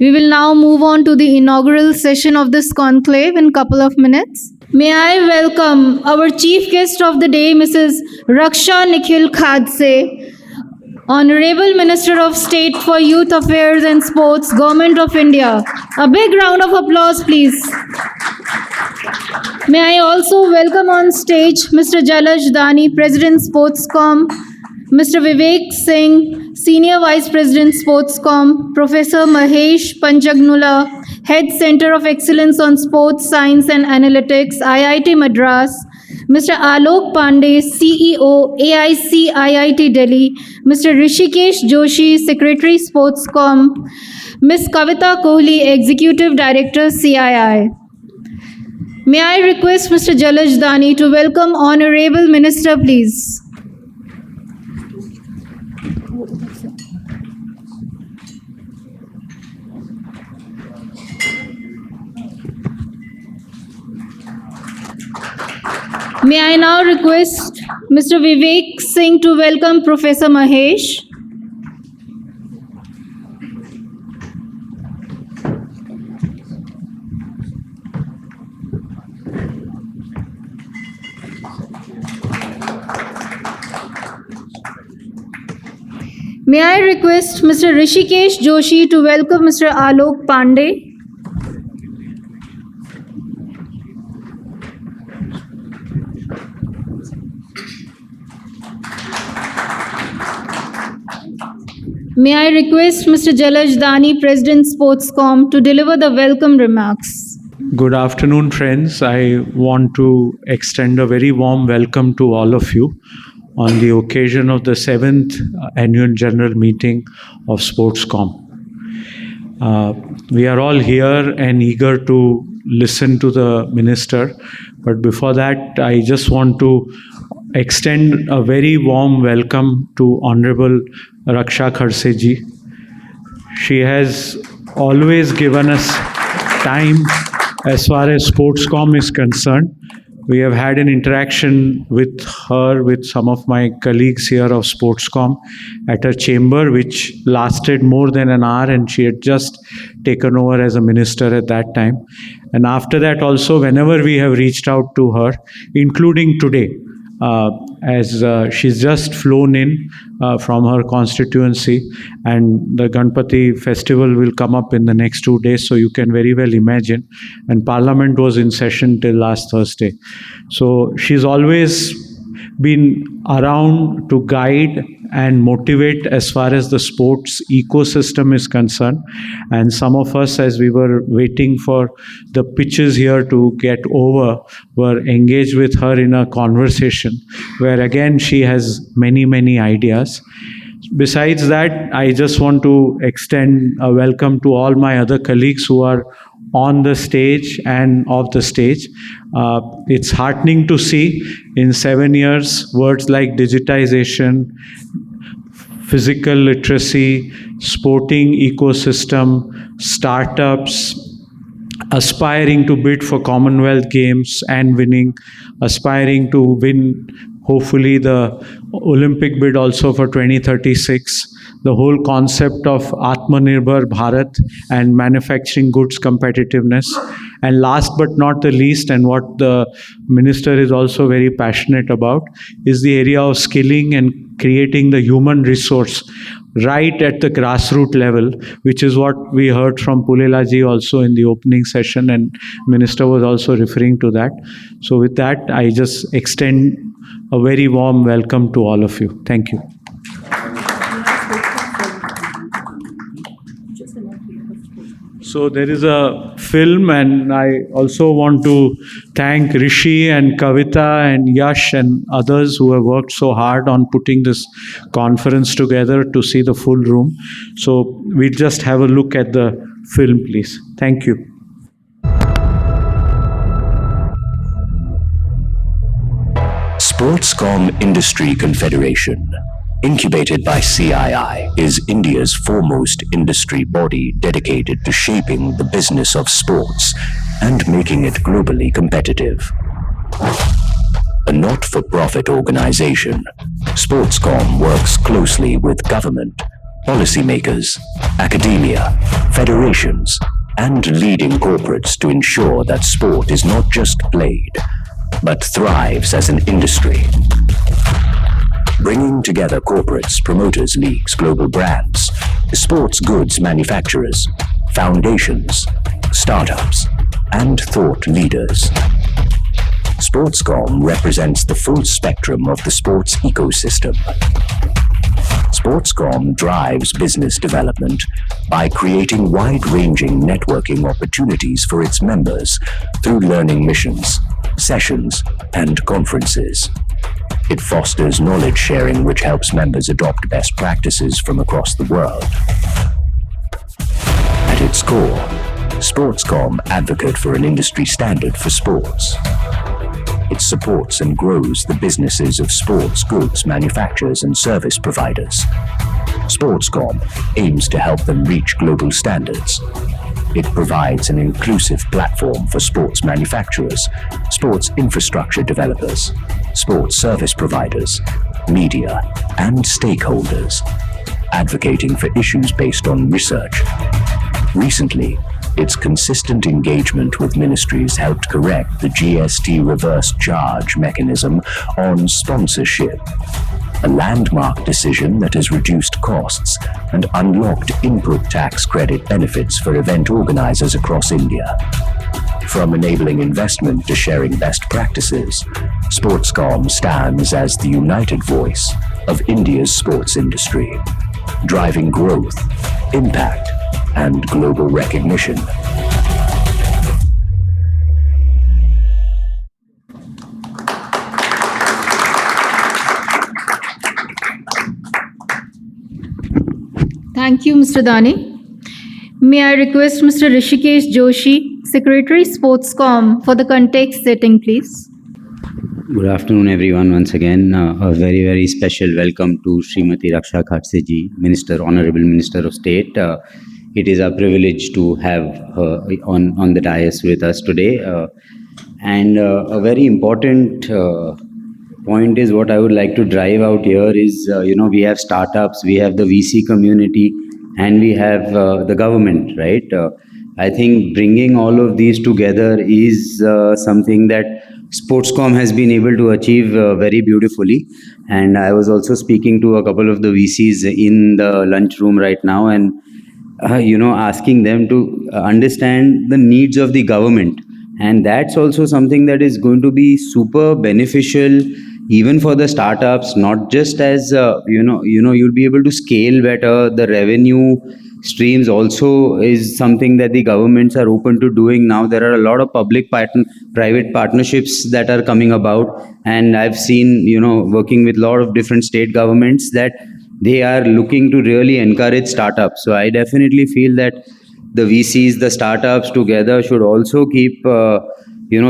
We will now move on to the inaugural session of this conclave in a couple of minutes. May I welcome our chief guest of the day, Mrs. Raksha Nikhil Khadse, Honorable Minister of State for Youth Affairs and Sports, Government of India. A big round of applause, please. May I also welcome on stage Mr. Jalaj, Dani, President SPORTSCOM, Mr. Vivek, Singh, Senior Vice President SPORTSCOM, Professor Mahesh, Panchagnula, Head Center of Excellence on Sports Science and Analytics, IIT Madras, Mr. Alok Pandey, CEO, AICIIT Delhi, Mr. Rishikesh Joshi, Secretary SPORTSCOM, Ms. Kavita Kohli, Executive Director, CII. May I request Mr. Jalaj Dani to welcome Honorable Minister, please. May I now request Mr. Vivek Singh to welcome Professor Mahesh. May I request Mr. Rishikesh Joshi to welcome Mr. Alok Pandey. May I request Mr. Jalaj Dani, President SPORTSCOM, to deliver the welcome remarks. Good afternoon, friends. I want to extend a very warm welcome to all of you on the occasion of the 7th Annual General Meeting of SPORTSCOM. We are all here and eager to listen to the Minister. But before that, I just want to extend a very warm welcome to Honorable Raksha Khadse ji. She has always given us time as far as SPORTSCOM is concerned. We have had an interaction with her, with some of my colleagues here of SPORTSCOM at her chamber, which lasted more than an hour, and she had just taken over as a minister at that time. And after that also, whenever we have reached out to her, including today, as she's just flown in from her constituency, and the Ganpati festival will come up in the next 2 days, so you can very well imagine. And Parliament was in session till last Thursday. So she's always been around to guide and motivate as far as the sports ecosystem is concerned. And some of us, as we were waiting for the pitches here to get over, were engaged with her in a conversation where again she has many, many ideas. Besides that, I just want to extend a welcome to all my other colleagues who are on the stage and off the stage. It's heartening to see in 7 years words like digitization, physical literacy, sporting ecosystem, startups, aspiring to bid for Commonwealth Games and winning, aspiring to win hopefully the Olympic bid also for 2036, the whole concept of Atmanirbhar Bharat and manufacturing goods competitiveness. And last but not the least, and what the minister is also very passionate about, is the area of skilling and creating the human resource right at the grassroots level, which is what we heard from Pulela ji also in the opening session, and minister was also referring to that. So with that, I just extend a very warm welcome to all of you. Thank you. So there is a film, and I also want to thank Rishi and Kavita and Yash and others who have worked so hard on putting this conference together to see the full room. So we'll just have a look at the film, please. Thank you. SPORTSCOM Industry Confederation, incubated by CII, is India's foremost industry body dedicated to shaping the business of sports and making it globally competitive. A not-for-profit organization, SPORTSCOM works closely with government, policymakers, academia, federations, and leading corporates to ensure that sport is not just played, but thrives as an industry. Bringing together corporates, promoters, leagues, global brands, sports goods manufacturers, foundations, startups, and thought leaders. SPORTSCOM represents the full spectrum of the sports ecosystem. SPORTSCOM drives business development by creating wide-ranging networking opportunities for its members through learning missions, sessions, and conferences. It fosters knowledge sharing which helps members adopt best practices from across the world. At its core, SPORTSCOM advocate for an industry standard for sports. It supports and grows the businesses of sports goods manufacturers and service providers. SPORTSCOM aims to help them reach global standards. It provides an inclusive platform for sports manufacturers, sports infrastructure developers, sports service providers, media, and stakeholders, advocating for issues based on research. Recently, its consistent engagement with ministries helped correct the GST reverse charge mechanism on sponsorship, a landmark decision that has reduced costs and unlocked input tax credit benefits for event organizers across India. From enabling investment to sharing best practices, SPORTSCOM stands as the united voice of India's sports industry, driving growth, impact, and global recognition. Thank you, Mr. Dani. May I request Mr. Rishikesh Joshi, Secretary, SPORTSCOM, for the context setting, please. Good afternoon, everyone. Once again, a very, very special welcome to Srimati Raksha Khadse ji, Minister, Honorable Minister of State. It is a privilege to have her on the dais with us today. And a very important point is what I would like to drive out here is, we have startups, we have the VC community, and we have the government, right? I think bringing all of these together is something that SPORTSCOM has been able to achieve very beautifully. And I was also speaking to a couple of the VCs in the lunchroom right now, and asking them to understand the needs of the government. And that's also something that is going to be super beneficial even for the startups, not just as, you'll be able to scale better. The revenue streams also is something that the governments are open to doing now. There are a lot of public-private partnerships that are coming about. And I've seen, working with a lot of different state governments, that they are looking to really encourage startups. So I definitely feel that the VCs, the startups together should also keep,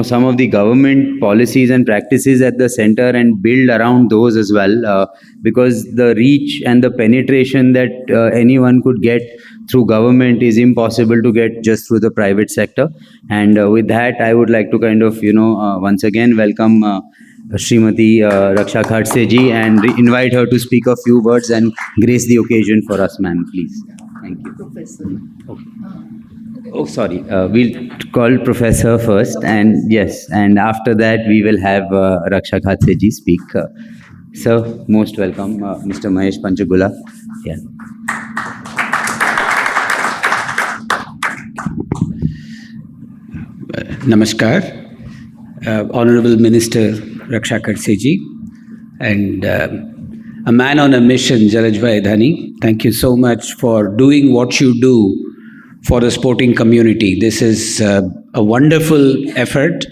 some of the government policies and practices at the center and build around those as well, because the reach and the penetration that anyone could get through government is impossible to get just through the private sector. And with that, I would like to kind of, once again welcome Srimati Raksha Khadse ji and invite her to speak a few words and grace the occasion for us, ma'am, please. Thank you. Professor. Okay. Oh, sorry. We'll call Professor first, and yes, and after that we will have Raksha Khadse ji speak. Sir, most welcome, Mr. Mahesh Panchagnula. Yeah. Namaskar, Honorable Minister Raksha Khadse ji, and a man on a mission, Jalaj Dani. Thank you so much for doing what you do for the sporting community. This is a wonderful effort.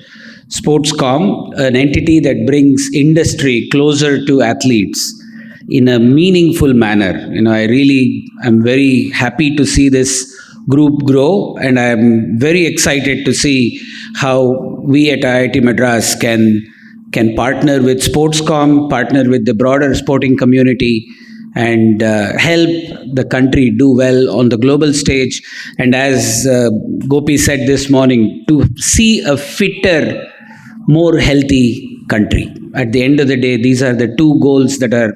SPORTSCOM, an entity that brings industry closer to athletes in a meaningful manner. I'm very happy to see this group grow, and I'm very excited to see how we at IIT Madras can partner with SPORTSCOM, partner with the broader sporting community, and help the country do well on the global stage. And as Gopi said this morning, to see a fitter, more healthy country. At the end of the day, these are the two goals that are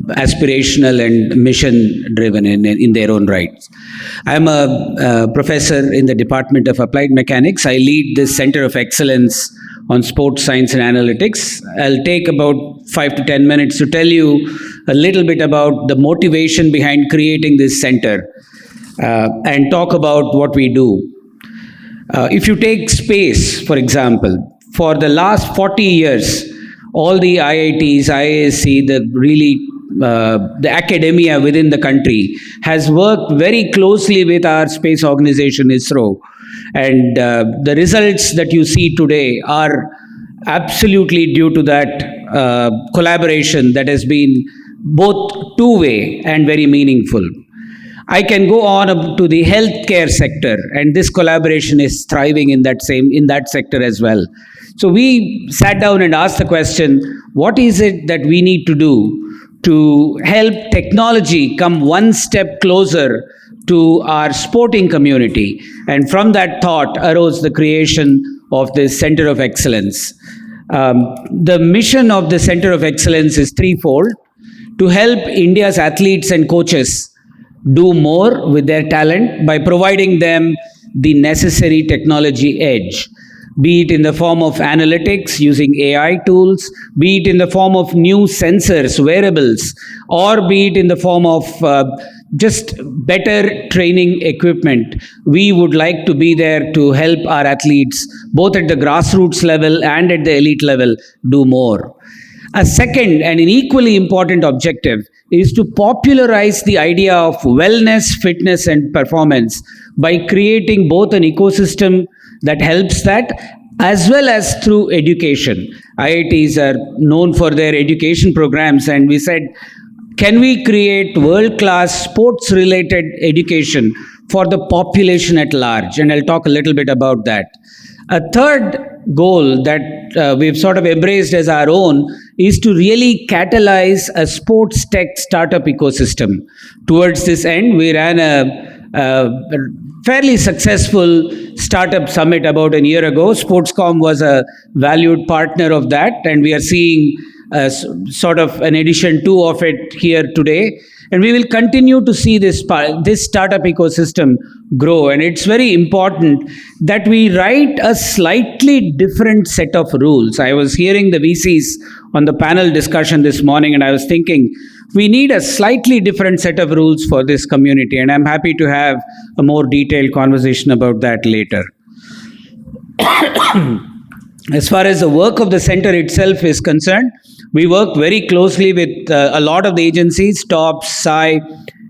aspirational and mission driven in their own rights. I'm a professor in the Department of Applied Mechanics. I lead this Center of Excellence on Sports Science and Analytics. I'll take about 5 to 10 minutes to tell you a little bit about the motivation behind creating this center and talk about what we do. If you take space, for example, for the last 40 years, all the IITs, IISc, the academia within the country has worked very closely with our space organization ISRO, and the results that you see today are absolutely due to that collaboration that has been both two-way and very meaningful. I can go on up to the healthcare sector, and this collaboration is thriving in that sector as well. So we sat down and asked the question, what is it that we need to do to help technology come one step closer to our sporting community? And from that thought arose the creation of this Center of Excellence. The mission of the Center of Excellence is threefold: to help India's athletes and coaches do more with their talent by providing them the necessary technology edge, be it in the form of analytics using AI tools, be it in the form of new sensors, wearables, or be it in the form of just better training equipment. We would like to be there to help our athletes, both at the grassroots level and at the elite level, do more. A second and an equally important objective is to popularize the idea of wellness, fitness, and performance by creating both an ecosystem that helps that, as well as through education. IITs are known for their education programs, and we said, can we create world-class sports-related education for the population at large? And I'll talk a little bit about that. A third goal that we've sort of embraced as our own is to really catalyze a sports tech startup ecosystem. Towards this end, we ran a fairly successful startup summit about a year ago. SPORTSCOM was a valued partner of that, and we are seeing sort of an edition 2 of it here today. And we will continue to see this startup ecosystem grow. And it's very important that we write a slightly different set of rules. I was hearing the VCs on the panel discussion this morning, and I was thinking, we need a slightly different set of rules for this community. And I'm happy to have a more detailed conversation about that later. As far as the work of the center itself is concerned, we work very closely with a lot of the agencies, TOPS, CII,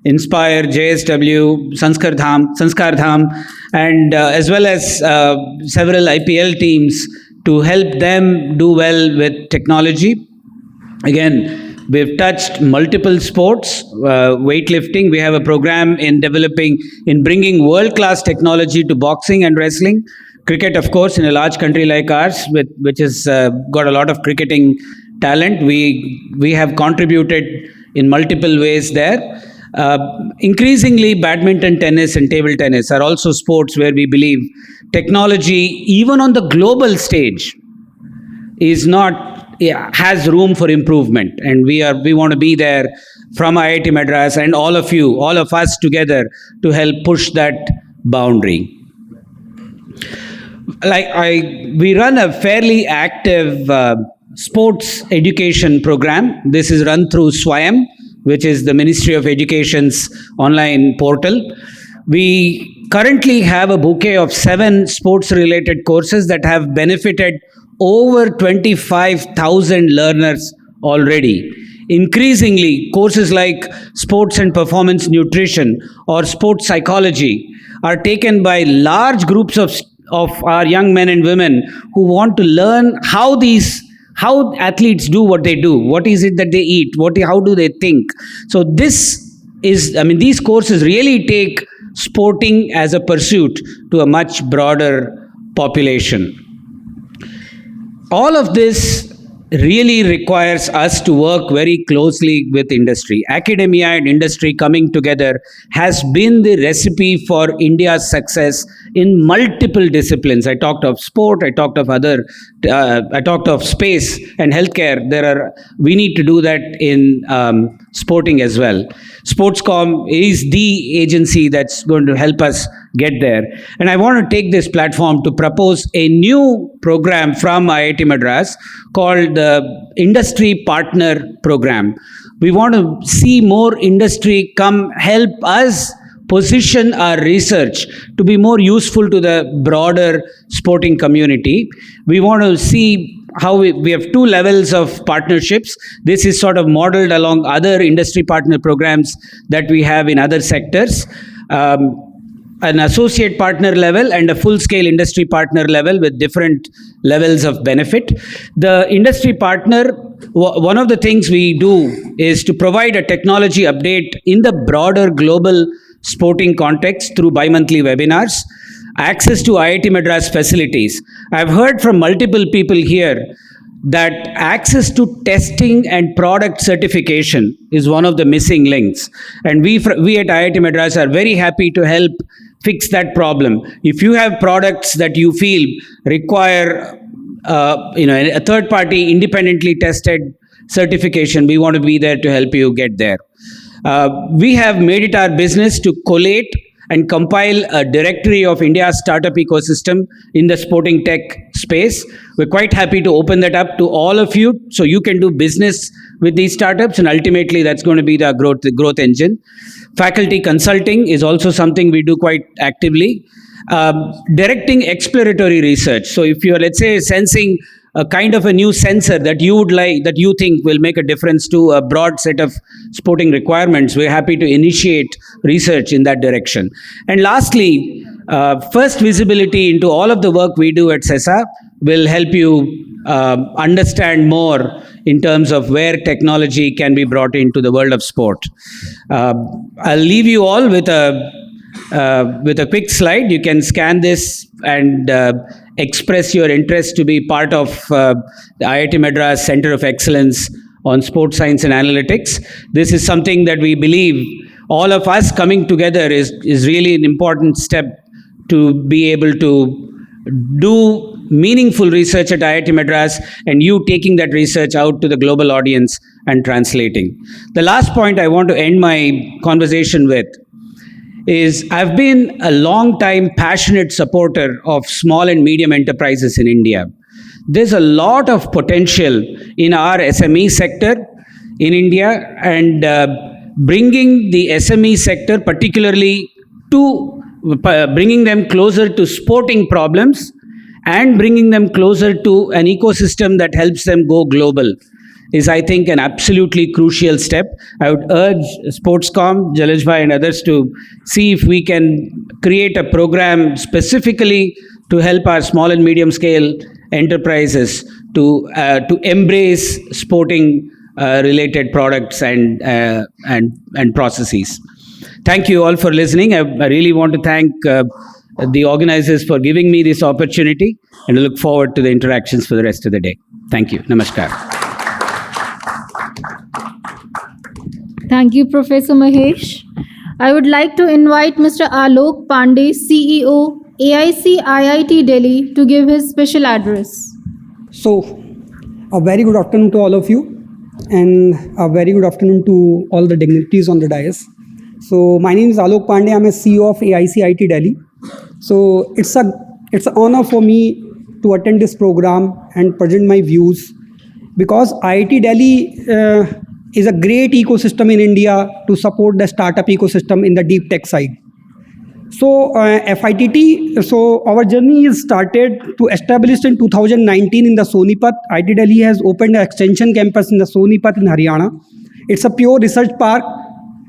Inspire, JSW, Sanskar Dham, and as well as several IPL teams to help them do well with technology. Again, we've touched multiple sports, weightlifting. We have a program in bringing world-class technology to boxing and wrestling. Cricket, of course, in a large country like ours, which has got a lot of cricketing talent, we have contributed in multiple ways there. Increasingly, badminton, tennis, and table tennis are also sports where we believe technology, even on the global stage, has room for improvement, and we want to be there from IIT Madras and all of us together to help push that boundary. We run a fairly active sports education program. This is run through SWAYAM, which is the Ministry of Education's online portal. We currently have a bouquet of 7 sports-related courses that have benefited over 25,000 learners already. Increasingly, courses like sports and performance nutrition or sports psychology are taken by large groups of our young men and women who want to learn how athletes do what they do. What is it that they eat? How do they think? So these courses really take sporting as a pursuit to a much broader population. All of this really requires us to work very closely with industry. Academia and industry coming together has been the recipe for India's success in multiple disciplines. I talked of sport, I talked of I talked of space and healthcare. We need to do that in sporting as well. SPORTSCOM is the agency that's going to help us get there. And I want to take this platform to propose a new program from IIT Madras called the Industry Partner Program. We want to see more industry come help us position our research to be more useful to the broader sporting community. We want to see how we have two levels of partnerships. This is sort of modeled along other industry partner programs that we have in other sectors. An associate partner level and a full-scale industry partner level with different levels of benefit. The industry partner, one of the things we do is to provide a technology update in the broader global sporting context through bi-monthly webinars, access to IIT Madras facilities. I've heard from multiple people here that access to testing and product certification is one of the missing links. And we at IIT Madras are very happy to help fix that problem. If you have products that you feel require a third party independently tested certification, we want to be there to help you get there. We have made it our business to collate and compile a directory of India's startup ecosystem in the sporting tech space. We're quite happy to open that up to all of you so you can do business with these startups, and ultimately that's going to be the growth engine. Faculty consulting is also something we do quite actively. Directing exploratory research. So if you're, let's say, sensing a kind of a new sensor that you would like, that you think will make a difference to a broad set of sporting requirements, we're happy to initiate research in that direction. And lastly, first visibility into all of the work we do at CESA will help you understand more in terms of where technology can be brought into the world of sport. I'll leave you all with a quick slide. You can scan this and express your interest to be part of the IIT Madras Center of Excellence on Sports Science and Analytics. This is something that we believe all of us coming together is really an important step to be able to do meaningful research at IIT Madras, and you taking that research out to the global audience and translating. The last point I want to end my conversation with is I've been a long time passionate supporter of small and medium enterprises in India. There's a lot of potential in our SME sector in India, and bringing the SME sector, particularly to bringing them closer to sporting problems and bringing them closer to an ecosystem that helps them go global is, I think, an absolutely crucial step. I would urge SPORTSCOM, Jalaj and others to see if we can create a program specifically to help our small and medium scale enterprises to embrace sporting related products and processes. Thank you all for listening. I really want to thank the organizers for giving me this opportunity, and I look forward to the interactions for the rest of the day. Thank you. Namaskar. Thank you, Professor Mahesh. I would like to invite Mr. Alok Pandey, CEO, AIC IIT Delhi, to give his special address. So, a very good afternoon to all of you, and a very good afternoon to all the dignitaries on the dais. So, my name is Alok Pandey. I'm a CEO of AIC IIT Delhi. So, it's an honor for me to attend this program and present my views, because IIT Delhi is a great ecosystem in India to support the startup ecosystem in the deep tech side. So FITT, so our journey is started to established in 2019 in the Sonipat. IIT Delhi has opened an extension campus in the Sonipat in Haryana. It's a pure research park.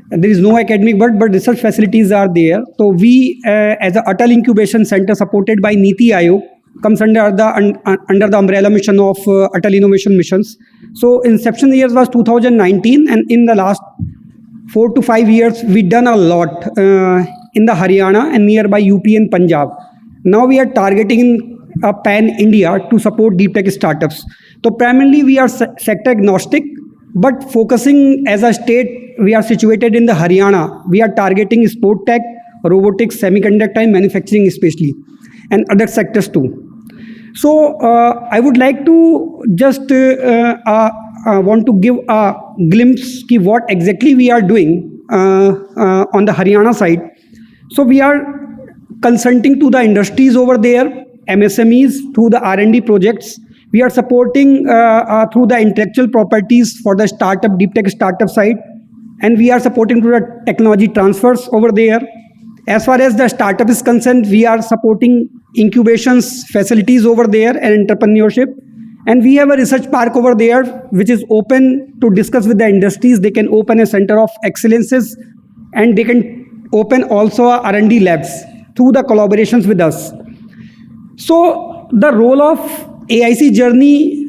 There is no academic work, but research facilities are there. So we, as a Atal Incubation Center supported by Niti Aayog, comes under the umbrella mission of Atal Innovation Missions. So inception years was 2019, and in the last 4 to 5 years, we done a lot in the Haryana and nearby UP and Punjab. Now we are targeting a pan-India to support deep tech startups. So primarily we are sector agnostic, but focusing as a state, we are situated in the Haryana. We are targeting sport tech, robotics, semiconductor and manufacturing especially, and other sectors too. So I would like to just want to give a glimpse of what exactly we are doing on the Haryana side. So we are consulting to the industries over there, MSMEs through the R&D projects. We are supporting through the intellectual properties for the startup, deep tech startup side, and we are supporting through the technology transfers over there. As far as the startup is concerned, we are supporting incubations facilities over there and entrepreneurship. And we have a research park over there, which is open to discuss with the industries. They can open a center of excellences, and they can open also R&D labs through the collaborations with us. So the role of AIC journey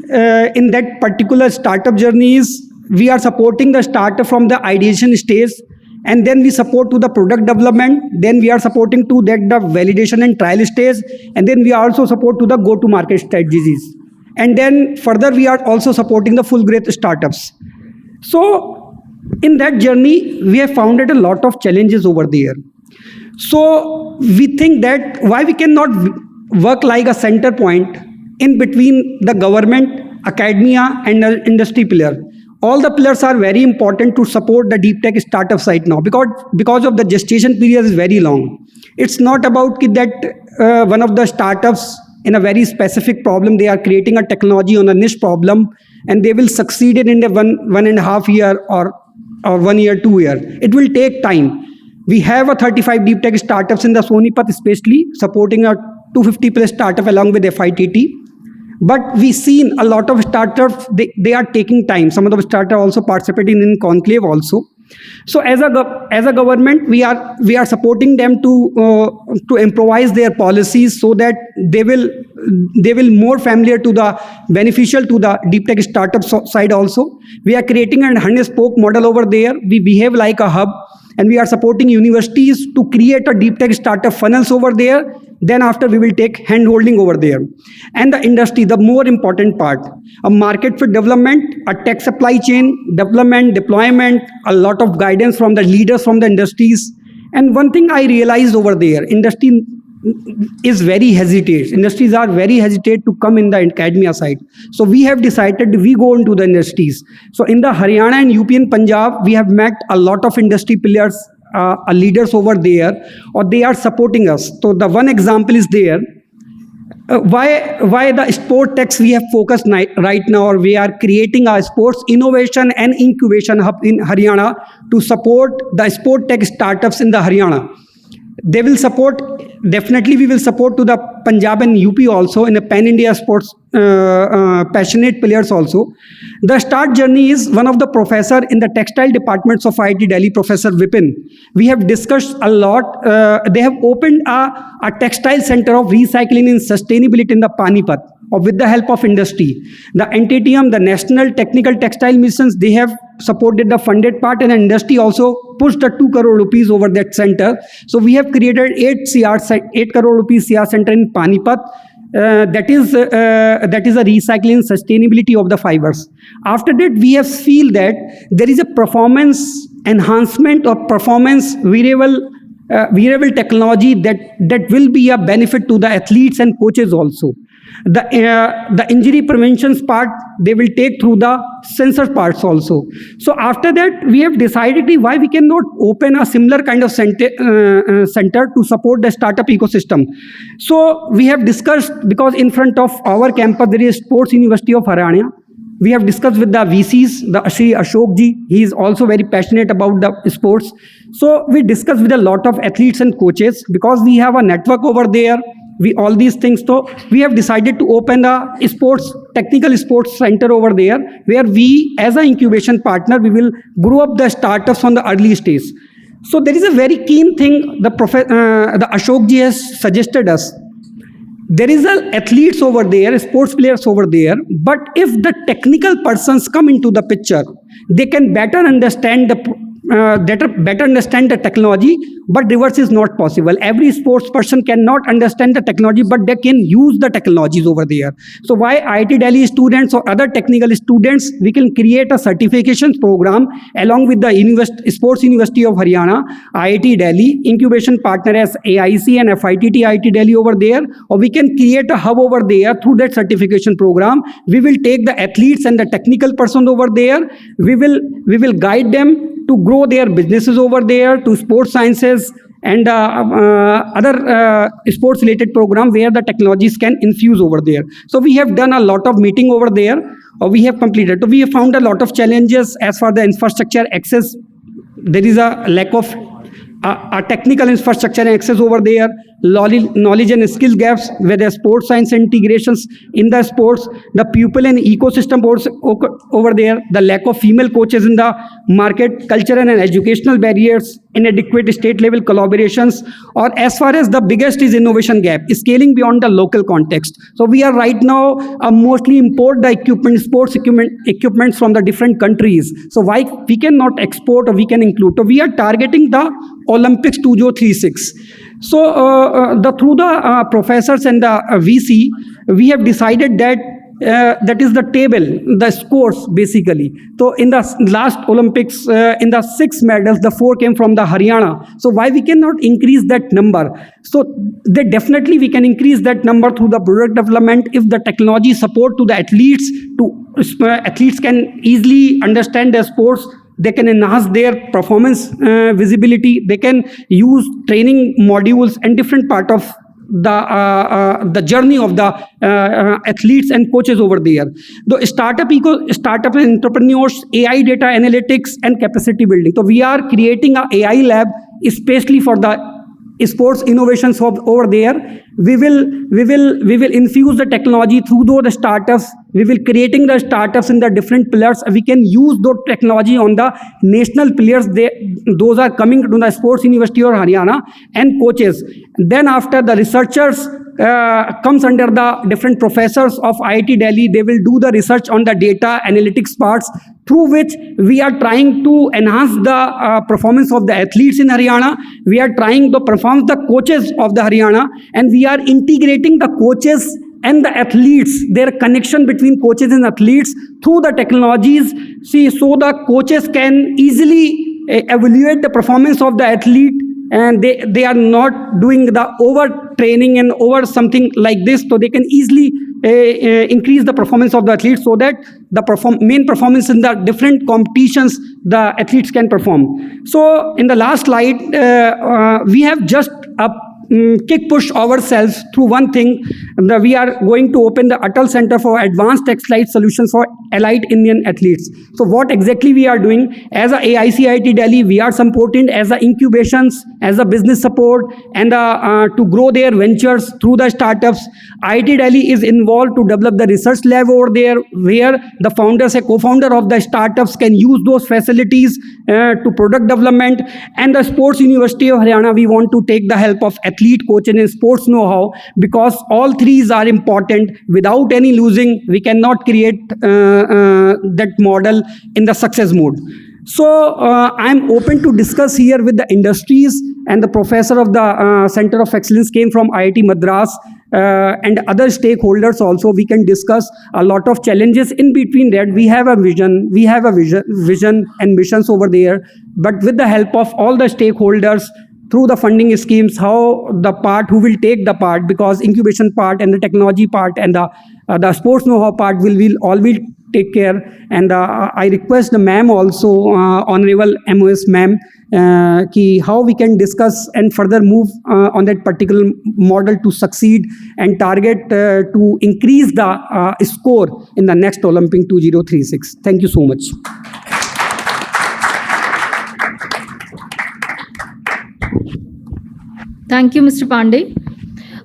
in that particular startup journey is we are supporting the startup from the ideation stage, and then we support to the product development, then we are supporting to that the validation and trial stage, and then we also support to the go-to-market strategies. And then further we are also supporting the full growth startups. So in that journey, we have found a lot of challenges over there. So we think that why we cannot work like a center point in between the government, academia and the industry pillar. All the pillars are very important to support the deep tech startups right now because of the gestation period is very long. It's not about that one of the startups in a very specific problem, they are creating a technology on a niche problem and they will succeed in the 1.5 year or 1 year, 2 year. It will take time. We have a 35 deep tech startups in the Sonipat, especially supporting a 250 plus startup along with FITT. But we've seen a lot of startups, they are taking time. Some of the startups also participating in Conclave also. So as a government, we are supporting them to improvise their policies so that they will more familiar to the beneficial to the deep tech startup side also. We are creating a 100 spoke model over there. We behave like a hub, and we are supporting universities to create a deep tech startup funnels over there. Then after we will take hand holding over there. And the industry, the more important part, a market fit development, a tech supply chain, development, deployment, a lot of guidance from the leaders from the industries. And one thing I realized over there, industry is very hesitant. Industries are very hesitant to come in the academia side. So we have decided we go into the industries. So in the Haryana and UP and Punjab, we have met a lot of industry players, leaders over there, or they are supporting us. So the one example is there. Why the sport techs we have focused right now, or we are creating a sports innovation and incubation hub in Haryana to support the sport tech startups in the Haryana. They will support, definitely we will support to the Punjab and UP also in the pan-India sports passionate players also. The start journey is one of the professor in the textile departments of IIT Delhi, Professor Vipin. We have discussed a lot. They have opened a textile center of recycling and sustainability in the Panipat, or with the help of industry. The NTTM, the National Technical Textile Missions, they have supported the funded part, and industry also pushed the 2 crore rupees over that center. So we have created 8 crore rupees CR center in Panipat. That is a recycling and sustainability of the fibers. After that, we have feel that there is a performance enhancement or performance wearable technology that will be a benefit to the athletes and coaches also. The injury prevention part, they will take through the sensor parts also. So after that, we have decided why we cannot open a similar kind of center to support the startup ecosystem. So we have discussed, because in front of our campus there is Sports University of Haryana. We have discussed with the VCs, the Shri Ashok ji, he is also very passionate about the sports. So we discussed with a lot of athletes and coaches, because we have a network over there. All these things, so we have decided to open a technical sports center over there, where we as an incubation partner, we will grow up the startups on the early stage. So there is a very keen thing the Ashok ji has suggested us. There is athletes over there, sports players over there, but if the technical persons come into the picture, they can better understand better understand the technology, but reverse is not possible. Every sports person cannot understand the technology, but they can use the technologies over there. So why IIT Delhi students or other technical students, we can create a certification program along with the Sports University of Haryana, IIT Delhi, incubation partner as AIC and FITT IIT Delhi over there, or we can create a hub over there through that certification program. We will take the athletes and the technical persons over there. We will guide them to grow their businesses over there, to sports sciences and other sports related program where the technologies can infuse over there. So we have done a lot of meeting over there, or we have completed. So we have found a lot of challenges as far the infrastructure access. There is a lack of a technical infrastructure access over there, knowledge and skill gaps, whether sports science integrations in the sports, the pupil and ecosystem over there, the lack of female coaches in the market, cultural and educational barriers, inadequate state level collaborations, or as far as the biggest is innovation gap, scaling beyond the local context. So we are right now mostly import the equipment, sports equipments from the different countries. So why we cannot export or we can include? So we are targeting the Olympics 2036. So through the professors and the VC, we have decided that that is the table, the scores basically. So in the last Olympics, in the 6 medals, the 4 came from the Haryana. So why we cannot increase that number? So definitely we can increase that number through the product development if the technology support to the athletes, athletes can easily understand the sports. They can enhance their performance visibility. They can use training modules and different part of the journey of the athletes and coaches over there. The startup entrepreneurs, AI data analytics and capacity building. So we are creating a AI lab especially for the sports innovations over there. We will infuse the technology through those startups. We will creating the startups in the different pillars. We can use those technology on the national players. Those are coming to the Sports University of Haryana and coaches. Then after the researchers comes under the different professors of IIT Delhi, they will do the research on the data analytics parts, through which we are trying to enhance the performance of the athletes in Haryana. We are trying to perform the coaches of the Haryana, and we are integrating the coaches and the athletes, their connection between coaches and athletes through the technologies. So the coaches can easily evaluate the performance of the athlete, and they are not doing the over training and over something like this, so they can easily increase the performance of the athletes, so that the main performance in the different competitions the athletes can perform. So in the last slide, we have just kick push ourselves through one thing. We are going to open the Atal Center for Advanced Textile Solutions for Elite Indian Athletes. So what exactly we are doing? As a AICIT Delhi, we are supporting as a incubations, as a business support, and to grow their ventures through the startups. IIT Delhi is involved to develop the research lab over there, where the founders and co-founder of the startups can use those facilities to product development. And the Sports University of Haryana, we want to take the help of athlete, coaching and sports know-how, because all three are important. Without any losing, we cannot create that model in the success mode. So I'm open to discuss here with the industries, and the professor of the Center of Excellence came from IIT Madras, and other stakeholders also. We can discuss a lot of challenges in between that. We have a vision and missions over there, but with the help of all the stakeholders, through the funding schemes, who will take the part, because incubation part and the technology part and the sports know-how part all will take care. And I request the ma'am also, Honorable MOS ma'am, how we can discuss and further move on that particular model to succeed and target to increase the score in the next Olympic 2036. Thank you so much. Thank you, Mr. Pandey.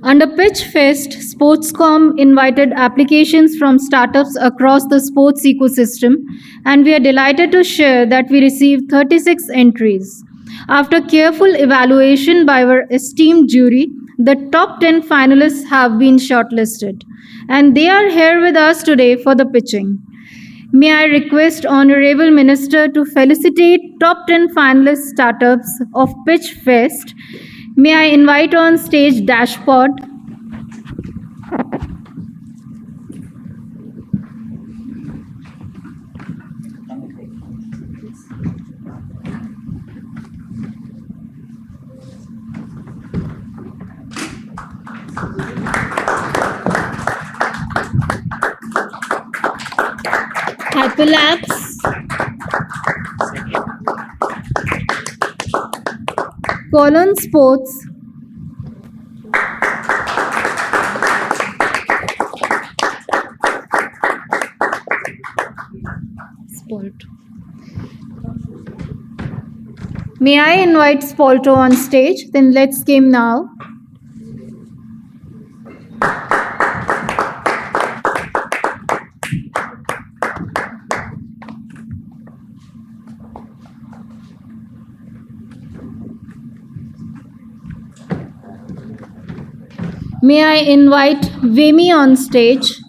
Under Pitch Fest, SPORTSCOM invited applications from startups across the sports ecosystem, and we are delighted to share that we received 36 entries. After careful evaluation by our esteemed jury, the top 10 finalists have been shortlisted, and they are here with us today for the pitching. May I request Honorable Minister to felicitate top 10 finalist startups of Pitch Fest. May I invite on stage Dashpot. Hyperlapse. Colon Sports. May I invite Spolto on stage? Then let's game now. May I invite Vemi on stage?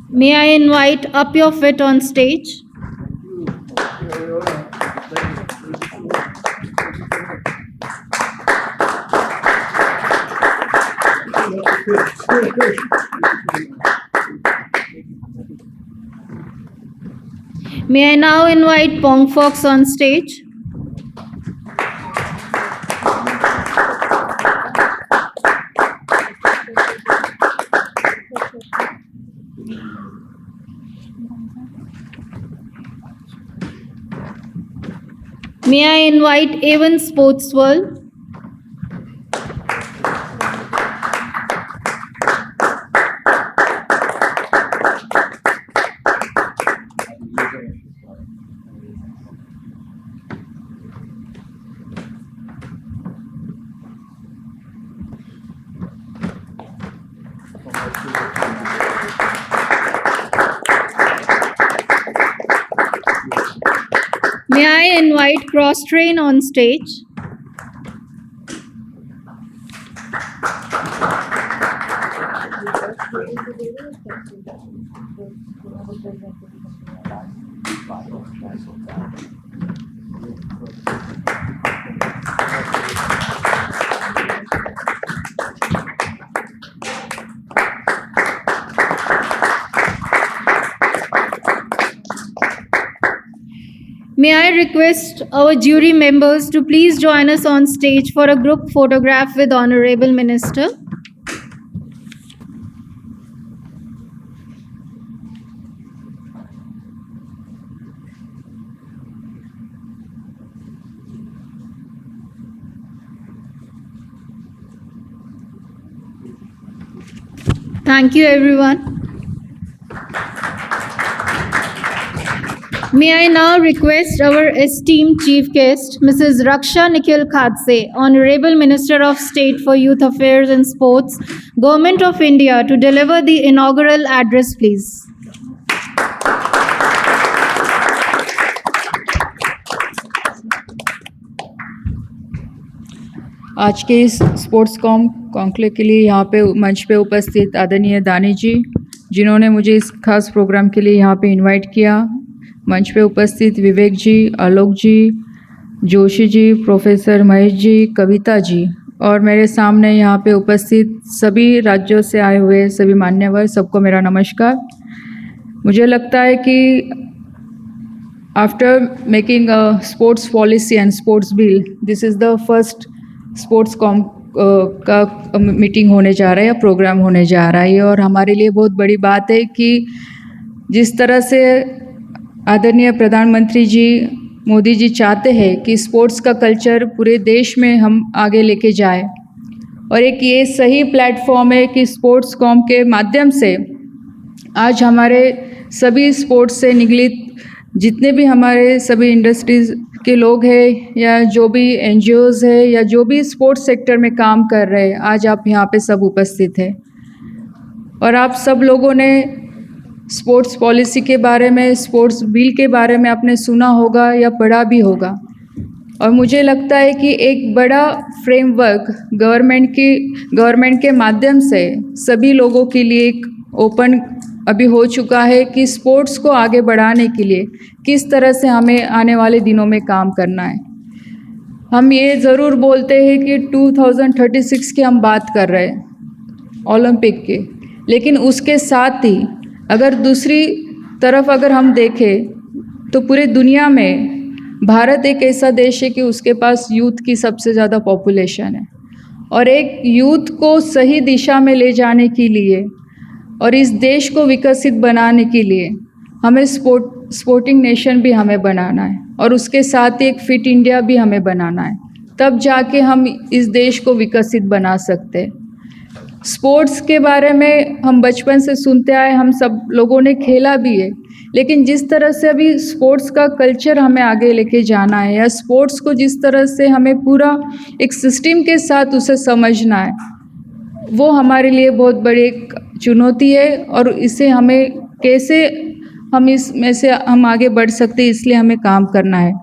May I invite Up Your Fit on stage? May I now invite Pong Fox on stage? May I invite A1 Sports World? May I invite Cross Train on stage? May I request our jury members to please join us on stage for a group photograph with Honorable Minister. Thank you, everyone. May I now request our esteemed chief guest, Mrs. Raksha Nikhil Khadse, Honorable Minister of State for Youth Affairs and Sports, Government of India, to deliver the inaugural address, please. आज के इस sports conclave के लिए यहाँ पे मंच पे उपस्थित आदरणीय दानी जी, जिन्होंने मुझे इस खास प्रोग्राम के लिए यहाँ पे इनवाइट किया, मंच पे उपस्थित विवेक जी, आलोक जी, जोशी जी, प्रोफेसर महेश जी, कविता जी और मेरे सामने यहाँ पे उपस्थित सभी राज्यों से आए हुए सभी मान्यवर, सबको मेरा नमस्कार। मुझे लगता है कि after making a sports policy and sports bill, this is the first sports का मीटिंग होने जा रहा है या प्रोग्राम होने जा रहा है और हमारे लिए बहुत बड़ी बात है कि जिस तरह से आदरणीय प्रधानमंत्री जी मोदी जी चाहते हैं कि स्पोर्ट्स का कल्चर पूरे देश में हम आगे लेके जाए, और एक ये सही प्लेटफॉर्म है कि स्पोर्ट्सकॉम के माध्यम से आज हमारे सभी स्पोर्ट्स से निगलित जितने भी हमारे सभी इंडस्ट्रीज़ के लोग हैं या जो भी एनजीओज़ है या जो भी स्पोर्ट्स सेक्टर में काम कर रहे हैं, आज आप यहाँ पे सब उपस्थित हैं। और आप सब लोगों ने स्पोर्ट्स पॉलिसी के बारे में, स्पोर्ट्स बिल के बारे में आपने सुना होगा या पढ़ा भी होगा, और मुझे लगता है कि एक बड़ा फ्रेमवर्क गवर्नमेंट के माध्यम से सभी लोगों के लिए एक ओपन अभी हो चुका है कि स्पोर्ट्स को आगे बढ़ाने के लिए किस तरह से हमें आने वाले दिनों में काम करना है। हम ये ज़रूर बोलते हैं कि 2036 की हम बात कर रहे हैं ओलंपिक के, लेकिन उसके साथ ही अगर दूसरी तरफ अगर हम देखें तो पूरे दुनिया में भारत एक ऐसा देश है कि उसके पास यूथ की सबसे ज़्यादा पॉपुलेशन है, और एक यूथ को सही दिशा में ले जाने के लिए और इस देश को विकसित बनाने के लिए हमें स्पोर्टिंग नेशन भी हमें बनाना है, और उसके साथ ही एक फिट इंडिया भी हमें बनाना है, तब जाके हम इस देश को विकसित बना सकते हैं। स्पोर्ट्स के बारे में हम बचपन से सुनते आए, हम सब लोगों ने खेला भी है, लेकिन जिस तरह से अभी स्पोर्ट्स का कल्चर हमें आगे लेके जाना है या स्पोर्ट्स को जिस तरह से हमें पूरा एक सिस्टम के साथ उसे समझना है, वो हमारे लिए बहुत बड़ी एक चुनौती है, और इसे हमें कैसे हम इसमें से हम आगे बढ़ सकते हैं, इसलिए हमें काम करना है।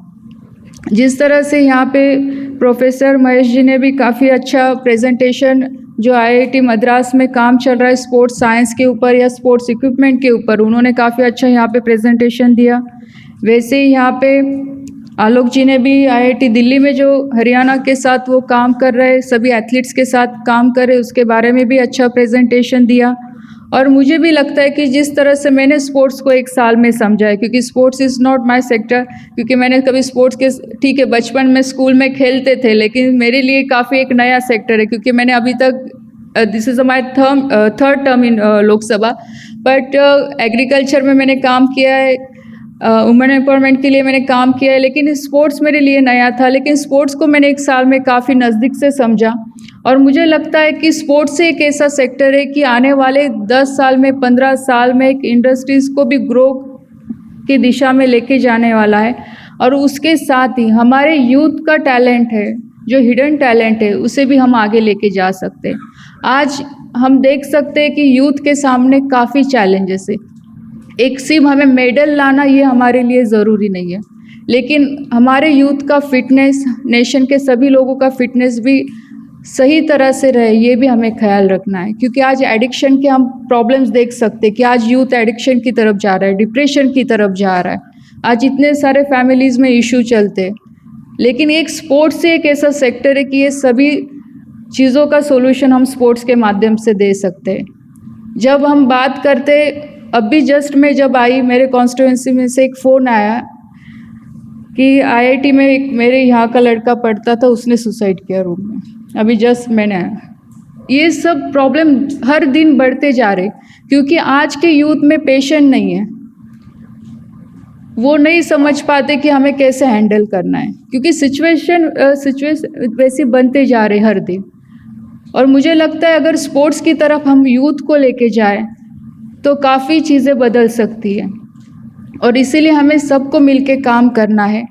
जिस तरह से यहाँ पे प्रोफेसर महेश जी ने भी काफ़ी अच्छा प्रेजेंटेशन, जो आईआईटी मद्रास में काम चल रहा है स्पोर्ट्स साइंस के ऊपर या स्पोर्ट्स इक्विपमेंट के ऊपर, उन्होंने काफ़ी अच्छा यहाँ पे प्रेजेंटेशन दिया। वैसे ही यहाँ पे आलोक जी ने भी आईआईटी दिल्ली में जो हरियाणा के साथ वो काम कर रहे, सभी एथलीट्स के साथ काम कर रहे, उसके बारे में भी अच्छा प्रेजेंटेशन दिया। और मुझे भी लगता है कि जिस तरह से मैंने स्पोर्ट्स को एक साल में समझा है, क्योंकि sports is not my sector, क्योंकि मैंने कभी स्पोर्ट्स के, ठीक है बचपन में स्कूल में खेलते थे, लेकिन मेरे लिए काफ़ी एक नया सेक्टर है, क्योंकि मैंने अभी तक this is my third term in Lok Sabha, but agriculture में मैंने काम किया है, वुमेन एम्पावरमेंट के लिए मैंने काम किया है, लेकिन स्पोर्ट्स मेरे लिए नया था। लेकिन स्पोर्ट्स को मैंने एक साल में काफ़ी नज़दीक से समझा, और मुझे लगता है कि स्पोर्ट्स से एक ऐसा सेक्टर है कि आने वाले 10 साल में, 15 साल में एक इंडस्ट्रीज़ को भी ग्रो की दिशा में लेके जाने वाला है। और उसके साथ ही हमारे यूथ का टैलेंट है, जो हिडन टैलेंट है, उसे भी हम आगे लेके जा सकते हैं। आज हम देख सकते हैं कि यूथ के सामने काफ़ी चैलेंजेस है। एक सिर्फ हमें मेडल लाना ये हमारे लिए ज़रूरी नहीं है, लेकिन हमारे यूथ का फिटनेस, नेशन के सभी लोगों का फिटनेस भी सही तरह से रहे, ये भी हमें ख्याल रखना है। क्योंकि आज एडिक्शन के हम प्रॉब्लम्स देख सकते हैं कि आज यूथ एडिक्शन की तरफ जा रहा है, डिप्रेशन की तरफ जा रहा है, आज इतने सारे फैमिलीज़ में इशू चलते हैं। लेकिन एक स्पोर्ट्स से एक ऐसा सेक्टर है कि ये सभी चीज़ों का सोल्यूशन हम स्पोर्ट्स के माध्यम से दे सकते हैं। जब हम बात करते, अभी जस्ट मैं जब आई, मेरे कॉन्स्टिट्यूंसी में से एक फ़ोन आया कि आईआईटी में एक मेरे यहाँ का लड़का पढ़ता था, उसने सुसाइड किया रूम में, अभी जस्ट मैंने आया। ये सब प्रॉब्लम हर दिन बढ़ते जा रहे, क्योंकि आज के यूथ में पेशेंस नहीं है, वो नहीं समझ पाते कि हमें कैसे हैंडल करना है, क्योंकि सिचुएशन वैसी बनते जा रहे हर दिन। और मुझे लगता है अगर स्पोर्ट्स की तरफ हम यूथ को लेके जाएं तो काफ़ी चीज़ें बदल सकती है, और इसीलिए हमें सबको मिलके काम करना है।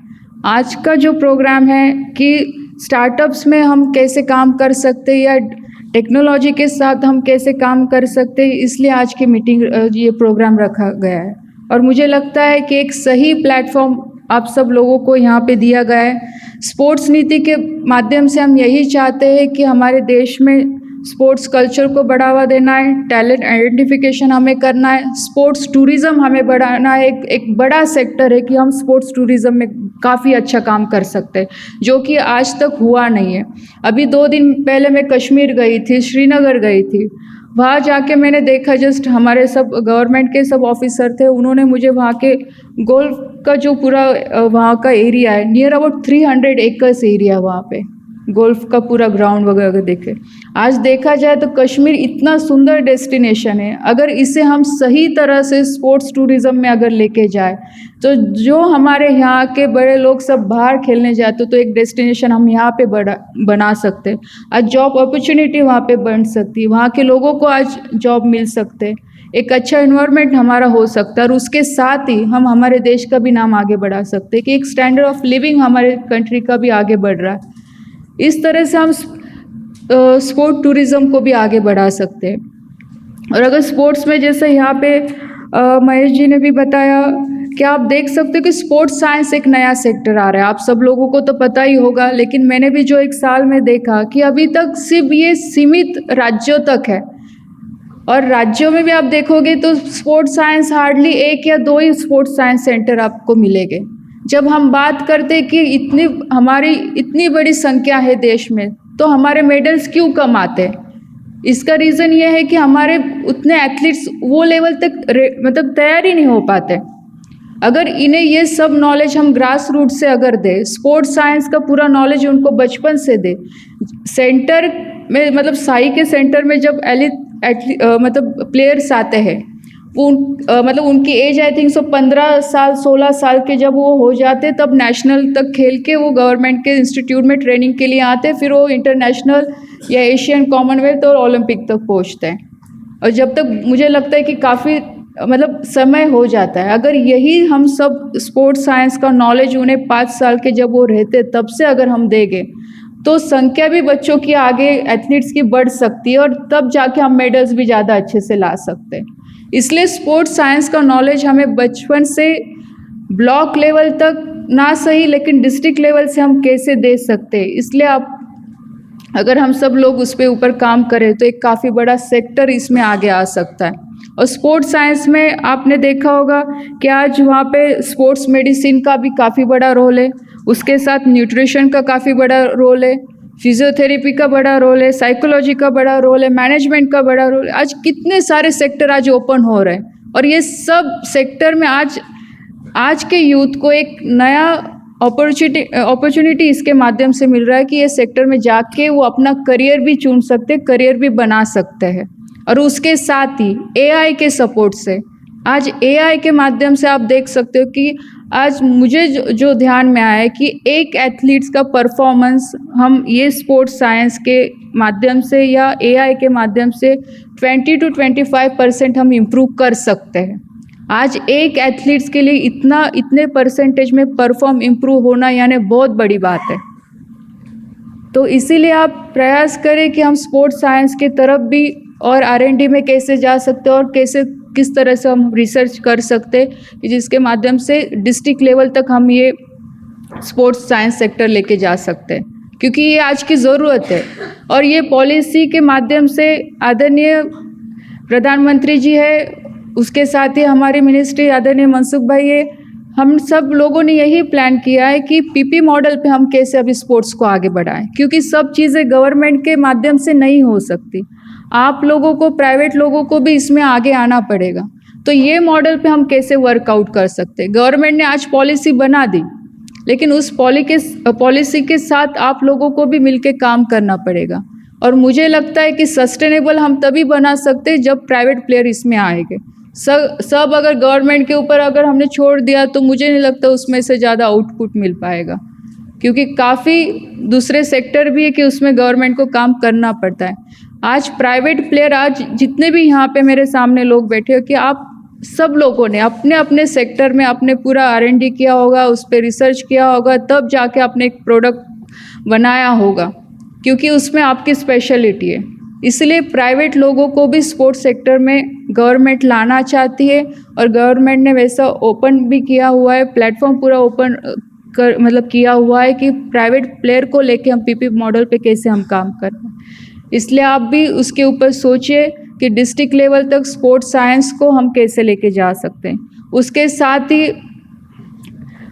आज का जो प्रोग्राम है कि स्टार्टअप्स में हम कैसे काम कर सकते हैं या टेक्नोलॉजी के साथ हम कैसे काम कर सकते हैं, इसलिए आज की मीटिंग, ये प्रोग्राम रखा गया है। और मुझे लगता है कि एक सही प्लेटफॉर्म आप सब लोगों को यहाँ पे दिया गया है। स्पोर्ट्स नीति के माध्यम से हम यही चाहते हैं कि हमारे देश में स्पोर्ट्स कल्चर को बढ़ावा देना है, टैलेंट आइडेंटिफिकेशन हमें करना है, स्पोर्ट्स टूरिज़्म हमें बढ़ाना है। एक बड़ा सेक्टर है कि हम स्पोर्ट्स टूरिज़्म में काफ़ी अच्छा काम कर सकते हैं, जो कि आज तक हुआ नहीं है। अभी 2 दिन पहले मैं कश्मीर गई थी, श्रीनगर गई थी, वहाँ जाके मैंने देखा, जस्ट हमारे सब गवर्नमेंट के सब ऑफिसर थे, उन्होंने मुझे वहाँ के गोल्फ का जो पूरा वहाँ का एरिया है, नियर अबाउट 300 एकर्स एरिया वहाँ पे गोल्फ का पूरा ग्राउंड वगैरह देखे। आज देखा जाए तो कश्मीर इतना सुंदर डेस्टिनेशन है, अगर इसे हम सही तरह से स्पोर्ट्स टूरिज्म में अगर लेके जाए तो जो हमारे यहाँ के बड़े लोग सब बाहर खेलने जाते तो एक डेस्टिनेशन हम यहाँ पे बना सकते। आज जॉब अपॉर्चुनिटी वहाँ पे बन सकती है, वहाँ के लोगों को आज जॉब मिल सकते, एक अच्छा इन्वायरमेंट हमारा हो सकता है और उसके साथ ही हम हमारे देश का भी नाम आगे बढ़ा सकते हैं कि एक स्टैंडर्ड ऑफ लिविंग हमारे कंट्री का भी आगे बढ़ रहा है। इस तरह से हम स्पोर्ट टूरिज्म को भी आगे बढ़ा सकते हैं। और अगर स्पोर्ट्स में जैसे यहाँ पे महेश जी ने भी बताया कि आप देख सकते हो कि स्पोर्ट्स साइंस एक नया सेक्टर आ रहा है, आप सब लोगों को तो पता ही होगा, लेकिन मैंने भी जो एक साल में देखा कि अभी तक सिर्फ ये सीमित राज्यों तक है और राज्यों में भी आप देखोगे तो स्पोर्ट्स साइंस हार्डली 1 या 2 ही स्पोर्ट्स साइंस सेंटर आपको मिलेंगे। जब हम बात करते कि हमारी इतनी बड़ी संख्या है देश में तो हमारे मेडल्स क्यों कम आते हैं, इसका रीज़न ये है कि हमारे उतने एथलीट्स वो लेवल तक मतलब तैयार ही नहीं हो पाते। अगर इन्हें ये सब नॉलेज हम ग्रास रूट से अगर दे, स्पोर्ट्स साइंस का पूरा नॉलेज उनको बचपन से दे, सेंटर में मतलब साई के सेंटर में जब मतलब प्लेयर्स आते हैं वो मतलब उनकी एज आई थिंक 15 साल 16 साल के जब वो हो जाते तब नेशनल तक खेल के वो गवर्नमेंट के इंस्टीट्यूट में ट्रेनिंग के लिए आते, फिर वो इंटरनेशनल या एशियन कॉमनवेल्थ और ओलंपिक तक पहुंचते हैं। और जब तक मुझे लगता है कि काफ़ी मतलब समय हो जाता है। अगर यही हम सब स्पोर्ट्स साइंस का नॉलेज उन्हें 5 साल के जब वो रहते तब से अगर हम देंगे तो संख्या भी बच्चों की आगे एथलीट्स की बढ़ सकती है और तब जाके हम मेडल्स भी ज़्यादा अच्छे से ला सकते हैं। इसलिए स्पोर्ट्स साइंस का नॉलेज हमें बचपन से ब्लॉक लेवल तक ना सही लेकिन डिस्ट्रिक्ट लेवल से हम कैसे दे सकते हैं। इसलिए आप अगर हम सब लोग उस पर ऊपर काम करें तो एक काफ़ी बड़ा सेक्टर इसमें आगे आ सकता है। और स्पोर्ट्स साइंस में आपने देखा होगा कि आज वहाँ पे स्पोर्ट्स मेडिसिन का भी काफ़ी बड़ा रोल है, उसके साथ न्यूट्रिशन का काफ़ी बड़ा रोल है, फिजियोथेरेपी का बड़ा रोल है, साइकोलॉजी का बड़ा रोल है, मैनेजमेंट का बड़ा रोल है। आज कितने सारे सेक्टर आज ओपन हो रहे हैं और ये सब सेक्टर में आज के यूथ को एक नया अपॉर्चुनिटी इसके माध्यम से मिल रहा है कि ये सेक्टर में जाके वो अपना करियर भी चुन सकते, करियर भी बना सकते हैं। और उसके साथ ही एआई के सपोर्ट से आज एआई के माध्यम से आप देख सकते हो कि आज मुझे जो ध्यान में आया है कि एक एथलीट्स का परफॉर्मेंस हम ये स्पोर्ट्स साइंस के माध्यम से या एआई के माध्यम से 20 to 25% हम इम्प्रूव कर सकते हैं। आज एक एथलीट्स के लिए इतने परसेंटेज में परफॉर्म इम्प्रूव होना यानी बहुत बड़ी बात है। तो इसीलिए आप प्रयास करें कि हम स्पोर्ट्स साइंस की तरफ भी और R&D में कैसे जा सकते हैं और किस तरह से हम रिसर्च कर सकते हैं जिसके माध्यम से डिस्ट्रिक्ट लेवल तक हम ये स्पोर्ट्स साइंस सेक्टर लेके जा सकते हैं, क्योंकि ये आज की ज़रूरत है। और ये पॉलिसी के माध्यम से आदरणीय प्रधानमंत्री जी है, उसके साथ ही हमारे मिनिस्ट्री आदरणीय मनसुख भाई है, हम सब लोगों ने यही प्लान किया है कि पीपी मॉडल पे हम कैसे अभी स्पोर्ट्स को आगे बढ़ाएं, क्योंकि सब चीज़ें गवर्नमेंट के माध्यम से नहीं हो सकती। आप लोगों को, प्राइवेट लोगों को भी इसमें आगे आना पड़ेगा। तो ये मॉडल पे हम कैसे वर्कआउट कर सकते हैं। गवर्नमेंट ने आज पॉलिसी बना दी, लेकिन उस पॉलिसी के साथ आप लोगों को भी मिलके काम करना पड़ेगा। और मुझे लगता है कि सस्टेनेबल हम तभी बना सकते हैं जब प्राइवेट प्लेयर इसमें आएंगे। सब अगर गवर्नमेंट के ऊपर अगर हमने छोड़ दिया तो मुझे नहीं लगता उसमें से ज़्यादा आउटपुट मिल पाएगा, क्योंकि काफ़ी दूसरे सेक्टर भी है कि उसमें गवर्नमेंट को काम करना पड़ता है। आज प्राइवेट प्लेयर, आज जितने भी यहाँ पे मेरे सामने लोग बैठे हो कि आप सब लोगों ने अपने अपने सेक्टर में अपने पूरा R&D किया होगा, उस पर रिसर्च किया होगा, तब जाके आपने एक प्रोडक्ट बनाया होगा, क्योंकि उसमें आपकी स्पेशलिटी है। इसलिए प्राइवेट लोगों को भी स्पोर्ट्स सेक्टर में गवर्नमेंट लाना चाहती है और गवर्नमेंट ने वैसा ओपन भी किया हुआ है, प्लेटफॉर्म पूरा ओपन मतलब किया हुआ है कि प्राइवेट प्लेयर को लेके हम पीपी मॉडल पे कैसे हम काम कर रहे हैं। इसलिए आप भी उसके ऊपर सोचिए कि डिस्ट्रिक्ट लेवल तक स्पोर्ट्स साइंस को हम कैसे लेके जा सकते हैं। उसके साथ ही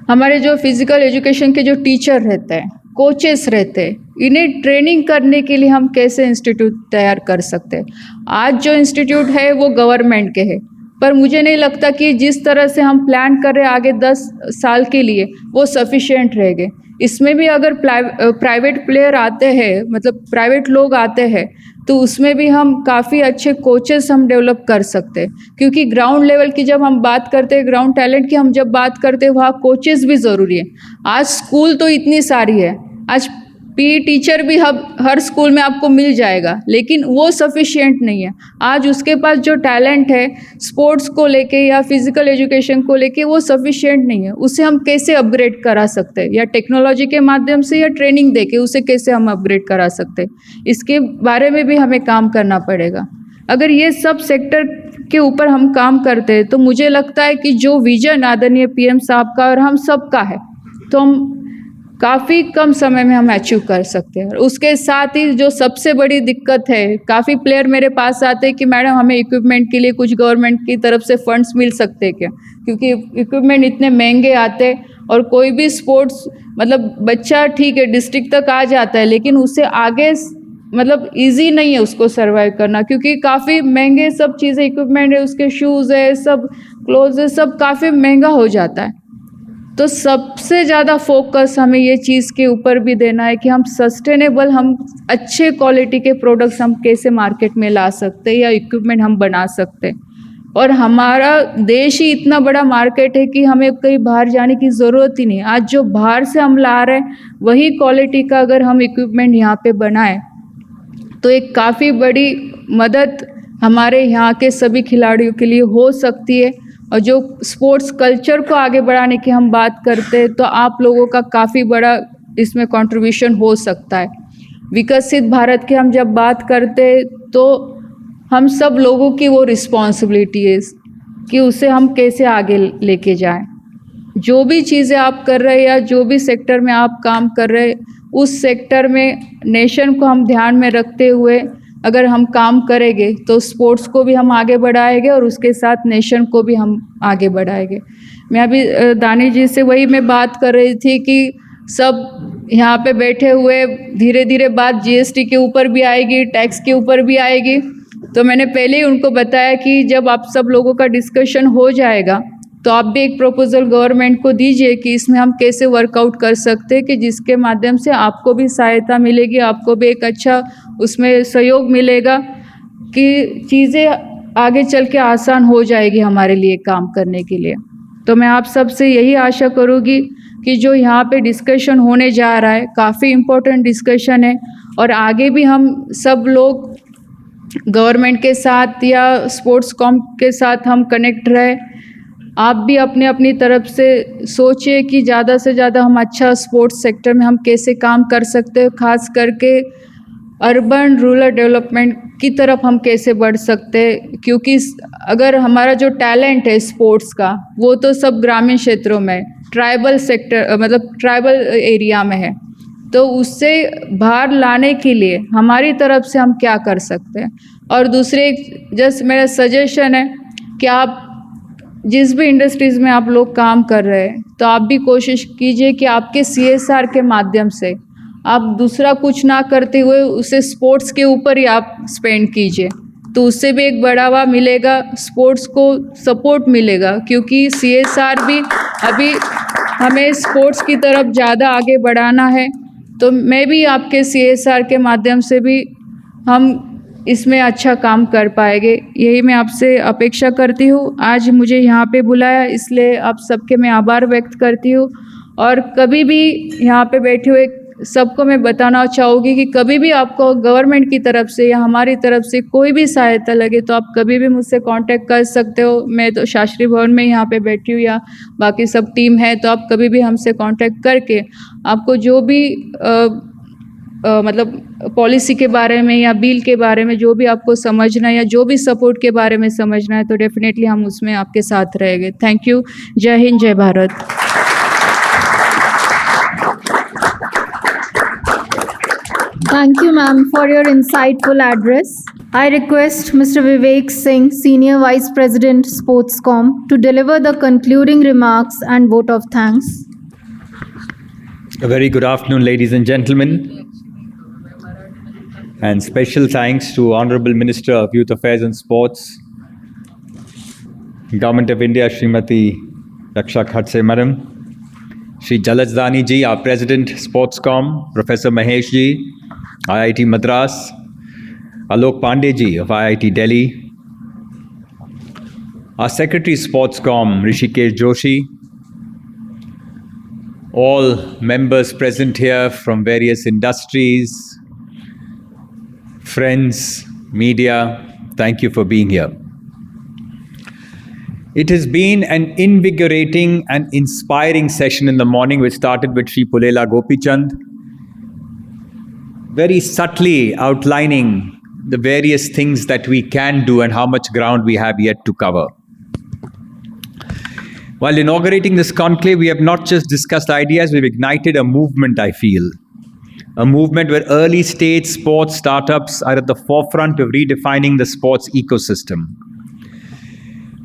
हमारे जो फिजिकल एजुकेशन के जो टीचर रहते हैं, कोचेस रहते हैं, इन्हें ट्रेनिंग करने के लिए हम कैसे इंस्टीट्यूट तैयार कर सकते हैं। आज जो इंस्टीट्यूट है वो गवर्नमेंट के है, पर मुझे नहीं लगता कि जिस तरह से हम प्लान कर रहे हैं आगे 10 साल के लिए वो सफिशिएंट रहेंगे। इसमें भी अगर प्राइवेट प्लेयर आते हैं, मतलब प्राइवेट लोग आते हैं, तो उसमें भी हम काफ़ी अच्छे कोचेस हम डेवलप कर सकते हैं, क्योंकि ग्राउंड लेवल की जब हम बात करते हैं, ग्राउंड टैलेंट की हम जब बात करते हैं, वहाँ कोचेस भी ज़रूरी है। आज स्कूल तो इतनी सारी है, आज पी टीचर भी हर स्कूल में आपको मिल जाएगा, लेकिन वो सफिशिएंट नहीं है। आज उसके पास जो टैलेंट है स्पोर्ट्स को लेके या फिजिकल एजुकेशन को लेके, वो सफिशिएंट नहीं है। उसे हम कैसे अपग्रेड करा सकते हैं, या टेक्नोलॉजी के माध्यम से या ट्रेनिंग देके उसे कैसे हम अपग्रेड करा सकते हैं, इसके बारे में भी हमें काम करना पड़ेगा। अगर ये सब सेक्टर के ऊपर हम काम करते हैं, तो मुझे लगता है कि जो विजन आदरणीय पीएम साहब का और हम सब का है, तो हम काफ़ी कम समय में हम अचीव कर सकते हैं। उसके साथ ही जो सबसे बड़ी दिक्कत है, काफ़ी प्लेयर मेरे पास आते हैं कि मैडम हमें इक्विपमेंट के लिए कुछ गवर्नमेंट की तरफ से फंड्स मिल सकते हैं क्या, क्योंकि इक्विपमेंट इतने महंगे आते हैं, और कोई भी स्पोर्ट्स मतलब बच्चा ठीक है डिस्ट्रिक्ट तक आ जाता है, लेकिन उसे आगे मतलब इजी नहीं है उसको सर्वाइव करना, क्योंकि काफ़ी महंगे सब चीज़ें, इक्विपमेंट है, उसके शूज़ है, सब क्लोथ्स है, सब काफ़ी महंगा हो जाता है। तो सबसे ज़्यादा फोकस हमें ये चीज़ के ऊपर भी देना है कि हम सस्टेनेबल, हम अच्छे क्वालिटी के प्रोडक्ट्स हम कैसे मार्केट में ला सकते हैं या इक्विपमेंट हम बना सकते हैं। और हमारा देश ही इतना बड़ा मार्केट है कि हमें कहीं बाहर जाने की ज़रूरत ही नहीं। आज जो बाहर से हम ला रहे हैं वही क्वालिटी का अगर हम इक्विपमेंट यहाँ पे बनाएं, तो एक काफ़ी बड़ी मदद हमारे यहाँ के सभी खिलाड़ियों के लिए हो सकती है। और जो स्पोर्ट्स कल्चर को आगे बढ़ाने की हम बात करते हैं, तो आप लोगों का काफ़ी बड़ा इसमें कंट्रीब्यूशन हो सकता है। विकसित भारत की हम जब बात करते हैं, तो हम सब लोगों की वो रिस्पॉन्सिबिलिटी है कि उसे हम कैसे आगे लेके जाएं। जो भी चीज़ें आप कर रहे हैं या जो भी सेक्टर में आप काम कर रहे हैं, उस सेक्टर में नेशन को हम ध्यान में रखते हुए अगर हम काम करेंगे, तो स्पोर्ट्स को भी हम आगे बढ़ाएंगे और उसके साथ नेशन को भी हम आगे बढ़ाएंगे। मैं अभी दानी जी से वही मैं बात कर रही थी कि सब यहाँ पे बैठे हुए, धीरे धीरे बात जीएसटी के ऊपर भी आएगी, टैक्स के ऊपर भी आएगी। तो मैंने पहले ही उनको बताया कि जब आप सब लोगों का डिस्कशन हो जाएगा, तो आप भी एक प्रपोजल गवर्नमेंट को दीजिए कि इसमें हम कैसे वर्कआउट कर सकते हैं, कि जिसके माध्यम से आपको भी सहायता मिलेगी, आपको भी एक अच्छा उसमें सहयोग मिलेगा, कि चीज़ें आगे चल के आसान हो जाएगी हमारे लिए काम करने के लिए। तो मैं आप सब से यही आशा करूँगी कि जो यहाँ पे डिस्कशन होने जा रहा है, काफ़ी इम्पोर्टेंट डिस्कशन है, और आगे भी हम सब लोग गवर्नमेंट के साथ या स्पोर्ट्सकॉम के साथ हम कनेक्ट रहे। आप भी अपने अपनी तरफ से सोचिए कि ज़्यादा से ज़्यादा हम अच्छा स्पोर्ट्स सेक्टर में हम कैसे काम कर सकते हैं, खास करके अर्बन रूरल डेवलपमेंट की तरफ हम कैसे बढ़ सकते हैं, क्योंकि अगर हमारा जो टैलेंट है स्पोर्ट्स का, वो तो सब ग्रामीण क्षेत्रों में, ट्राइबल सेक्टर मतलब ट्राइबल एरिया में है, तो उससे बाहर लाने के लिए हमारी तरफ से हम क्या कर सकते हैं। और दूसरे जस्ट मेरा सजेशन है कि आप जिस भी इंडस्ट्रीज़ में आप लोग काम कर रहे हैं, तो आप भी कोशिश कीजिए कि आपके CSR के माध्यम से आप दूसरा कुछ ना करते हुए उसे स्पोर्ट्स के ऊपर ही आप स्पेंड कीजिए, तो उससे भी एक बढ़ावा मिलेगा, स्पोर्ट्स को सपोर्ट मिलेगा, क्योंकि CSR भी अभी हमें स्पोर्ट्स की तरफ ज़्यादा आगे बढ़ाना है। तो मैं भी आपके CSR के माध्यम से भी हम इसमें अच्छा काम कर पाएंगे, यही मैं आपसे अपेक्षा करती हूँ। आज मुझे यहाँ पे बुलाया, इसलिए आप सबके मैं आभार व्यक्त करती हूँ। और कभी भी यहाँ पे बैठे हुए सबको मैं बताना चाहूँगी कि कभी भी आपको गवर्नमेंट की तरफ से या हमारी तरफ से कोई भी सहायता लगे, तो आप कभी भी मुझसे कांटेक्ट कर सकते हो। मैं तो शास्त्री भवन में यहाँ पे बैठी हूँ, या बाकी सब टीम है, तो आप कभी भी हमसे कांटेक्ट करके आपको जो भी मतलब पॉलिसी के बारे में या बिल के बारे में जो भी आपको समझना है या जो भी सपोर्ट के बारे में समझना है, तो डेफिनेटली हम उसमें आपके साथ रहेंगे। Thank you. जय हिंद, जय Bharat. Thank you, ma'am, for your insightful address. I request Mr. Vivek Singh, Senior Vice President, SPORTSCOM, to deliver the concluding remarks and vote of thanks. A very good afternoon, ladies and gentlemen. And special thanks to Honorable Minister of Youth Affairs and Sports, Government of India, Srimati Raksha Khadse, Madam, Shri Jalaj Dani ji, our President, SPORTSCOM, Professor Mahesh ji, IIT Madras, Alok Pandey ji of IIT Delhi, our Secretary SPORTSCOM, Rishikesh Joshi, all members present here from various industries, friends, media, thank you for being here. It has been an invigorating and inspiring session in the morning, which started with Sri Pulela Gopichand, very subtly outlining the various things that we can do and how much ground we have yet to cover. While inaugurating this conclave, we have not just discussed ideas, we've ignited a movement, I feel. A movement where early stage sports startups are at the forefront of redefining the sports ecosystem.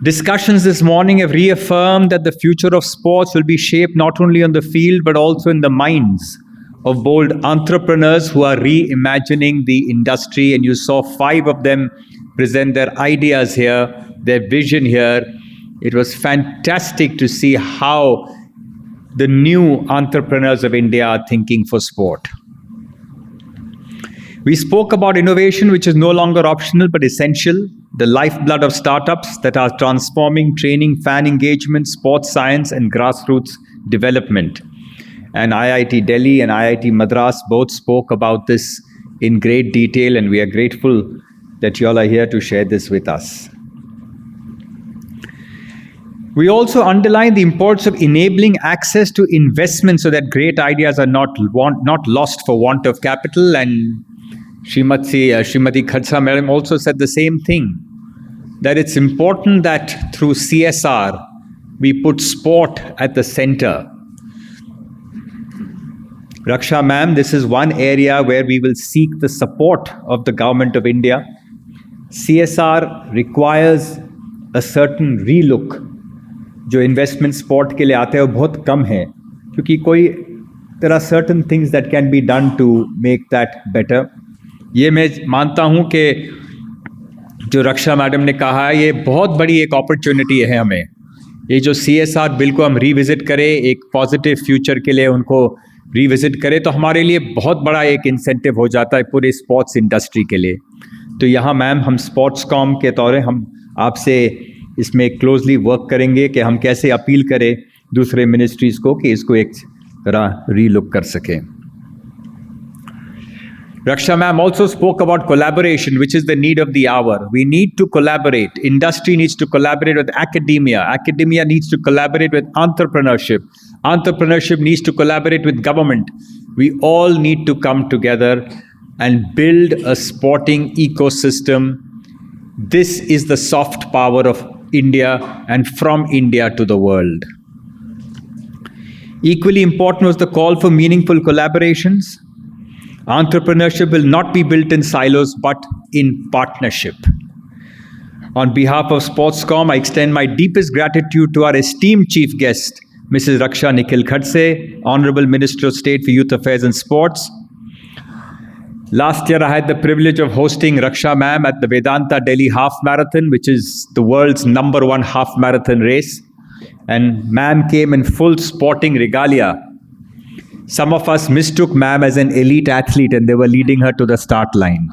Discussions this morning have reaffirmed that the future of sports will be shaped not only on the field but also in the minds of bold entrepreneurs who are reimagining the industry. And you saw 5 of them present their ideas here, their vision here. It was fantastic to see how the new entrepreneurs of India are thinking for sport. We spoke about innovation, which is no longer optional but essential, the lifeblood of startups that are transforming training, fan engagement, sports science, and grassroots development. And IIT Delhi and IIT Madras both spoke about this in great detail, and we are grateful that you all are here to share this with us. We also underline the importance of enabling access to investment so that great ideas are not lost for want of capital. And Srimati Khadse Madam also said the same thing, that it's important that through CSR, we put sport at the center. Raksha ma'am, this is one area where we will seek the support of the Government of India. CSR requires a certain relook. जो investment sport के लिए आते हैं वो बहुत कम है, क्योंकि there are certain things that can be done to make that better. ये मैं मानता हूँ कि जो रक्षा मैडम ने कहा है, ये बहुत बड़ी एक अपॉर्चुनिटी है हमें. ये जो CSR बिल को हम रिविजिट करें, एक पॉजिटिव फ्यूचर के लिए उनको रिविजिट करें, तो हमारे लिए बहुत बड़ा एक इंसेंटिव हो जाता है पूरे स्पोर्ट्स इंडस्ट्री के लिए. तो यहाँ मैम हम स्पोर्ट्सकॉम के तौर पर हम आपसे इसमें क्लोजली वर्क करेंगे कि हम कैसे अपील करें दूसरे मिनिस्ट्रीज़ को कि इसको एक तरह रीलुक कर सकें. Raksha ma'am also spoke about collaboration, which is the need of the hour. We need to collaborate. Industry needs to collaborate with academia. Academia needs to collaborate with entrepreneurship. Entrepreneurship needs to collaborate with government. We all need to come together and build a sporting ecosystem. This is the soft power of India and from India to the world. Equally important was the call for meaningful collaborations. Entrepreneurship will not be built in silos, but in partnership. On behalf of SPORTSCOM, I extend my deepest gratitude to our esteemed chief guest, Mrs. Raksha Nikhil Khadse, Honorable Minister of State for Youth Affairs and Sports. Last year, I had the privilege of hosting Raksha ma'am at the Vedanta Delhi Half Marathon, which is the world's #1 half marathon race. And ma'am came in full sporting regalia. Some of us mistook ma'am as an elite athlete and they were leading her to the start line.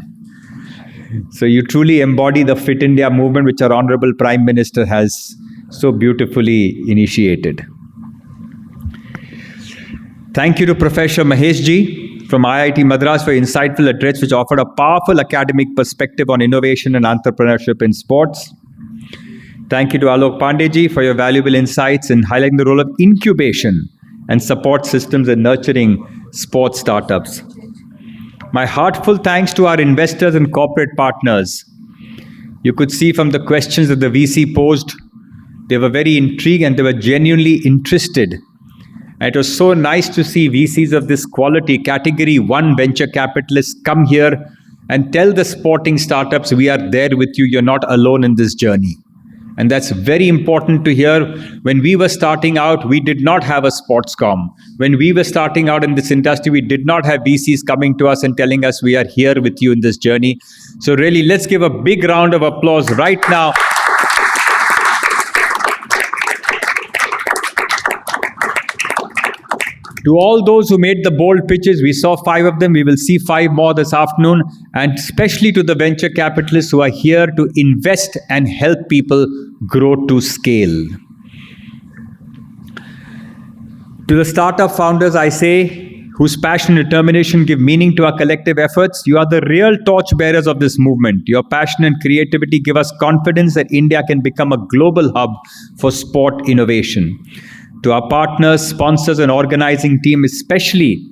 So you truly embody the Fit India movement, which our Honorable Prime Minister has so beautifully initiated. Thank you to Professor Mahesh ji from IIT Madras for insightful address, which offered a powerful academic perspective on innovation and entrepreneurship in sports. Thank you to Alok Pandey ji for your valuable insights in highlighting the role of incubation and support systems in nurturing sports startups. My heartfelt thanks to our investors and corporate partners. You could see from the questions that the VC posed, they were very intrigued and they were genuinely interested. And it was so nice to see VCs of this quality, category 1 venture capitalists, come here and tell the sporting startups, we are there with you, you're not alone in this journey. And that's very important to hear. When we were starting out, we did not have a SPORTSCOM. When we were starting out in this industry, we did not have VCs coming to us and telling us we are here with you in this journey. So really, let's give a big round of applause right now. To all those who made the bold pitches, we saw 5 of them. We will see 5 more this afternoon. And especially to the venture capitalists who are here to invest and help people grow to scale. To the startup founders, I say, whose passion and determination give meaning to our collective efforts, you are the real torchbearers of this movement. Your passion and creativity give us confidence that India can become a global hub for sport innovation. To our partners, sponsors, and organizing team, especially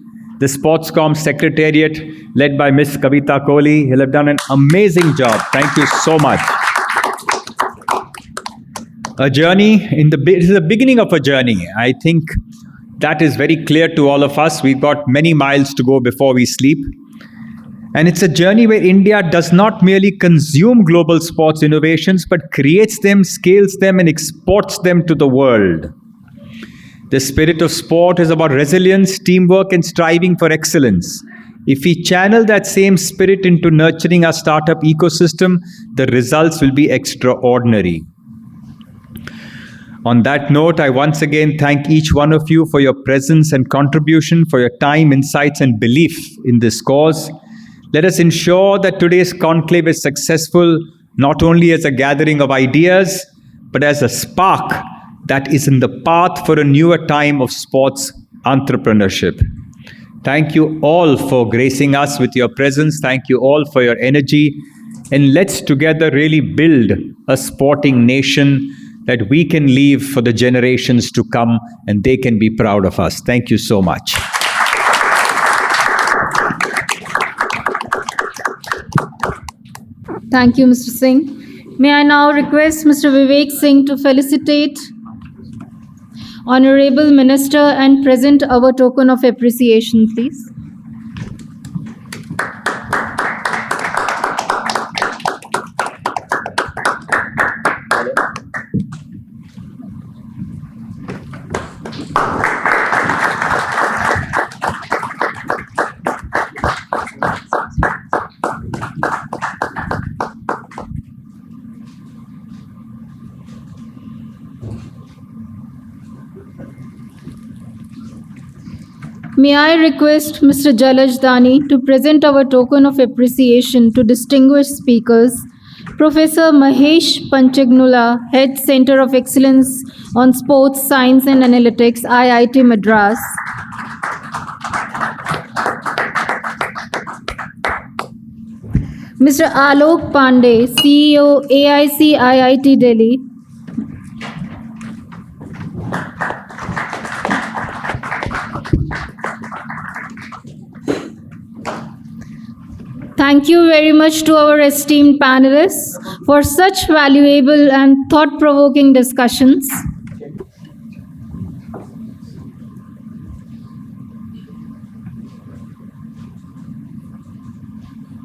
the SPORTSCOM Secretariat led by Ms. Kavita Kohli, you'll have done an amazing job. Thank you so much. A journey, this is the beginning of a journey. I think that is very clear to all of us. We've got many miles to go before we sleep. And it's a journey where India does not merely consume global sports innovations, but creates them, scales them, and exports them to the world. The spirit of sport is about resilience, teamwork, and striving for excellence. If we channel that same spirit into nurturing our startup ecosystem, the results will be extraordinary. On that note, I once again thank each one of you for your presence and contribution, for your time, insights, and belief in this cause. Let us ensure that today's conclave is successful, not only as a gathering of ideas, but as a spark that is in the path for a newer time of sports entrepreneurship. Thank you all for gracing us with your presence. Thank you all for your energy. And let's together really build a sporting nation that we can leave for the generations to come, and they can be proud of us. Thank you so much. Thank you, Mr. Singh. May I now request Mr. Vivek Singh to felicitate Honorable Minister and present our token of appreciation, please. May I request Mr. Jalaj Dani to present our token of appreciation to distinguished speakers, Professor Mahesh Panchagnula, Head Center of Excellence on Sports Science and Analytics, IIT Madras. Mr. Alok Pandey, CEO, AIC-IIT Delhi. Thank you very much to our esteemed panelists for such valuable and thought-provoking discussions.